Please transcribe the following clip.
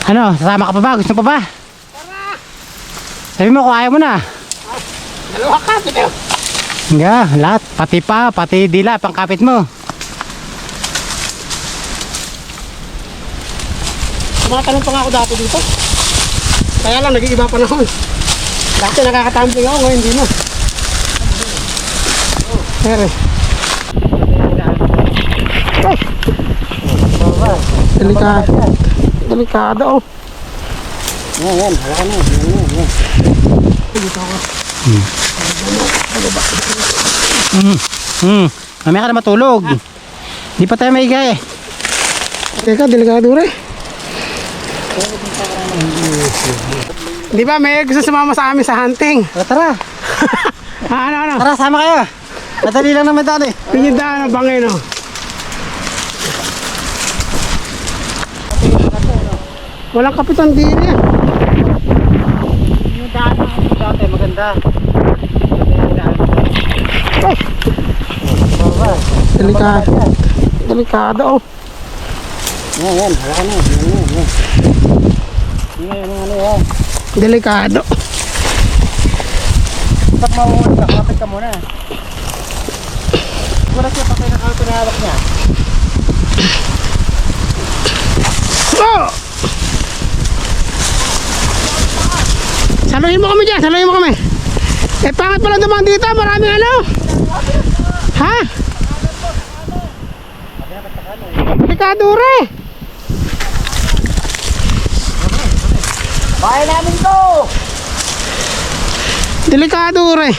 Ano, sasama ka pa ba? Gusto mo pa ba? Sabi mo kung ayaw mo na. Dalawa kapit eh. Nga, lahat. Pati pa, pati dila, pangkapit mo. Tumatanong pa nga ako dati dito. Kaya lang, nag-iiba pa naman. Dati nakakatamping ako, ngayon hindi na. Here. Ay! Delikado. Delikado oh. Yan, wala na. Dito ako. Mamaya ka na matulog. Di pa tayo maiga eh. Teka, delikado rin. Di ba may gusto sumama sa amin sa hunting? Tara. Ano? Tara, sama kayo. Madali lang naman dali. Pinidaan ang bangin oh. Walang kapitan din yan. Yung daan dati maganda. Ay! Delikado. Delikado oh. Yan, wala na. Yan. Delikado. Pag mauuli ka, kapit ka muna. Wala siya patay na kato na hawak niya. Oh! Saluhin mo kami dyan, saluhin mo kami. Eh pangit pala naman dito, maraming ano. Ha? Delikado rin. Bahay namin to! Delikado rin.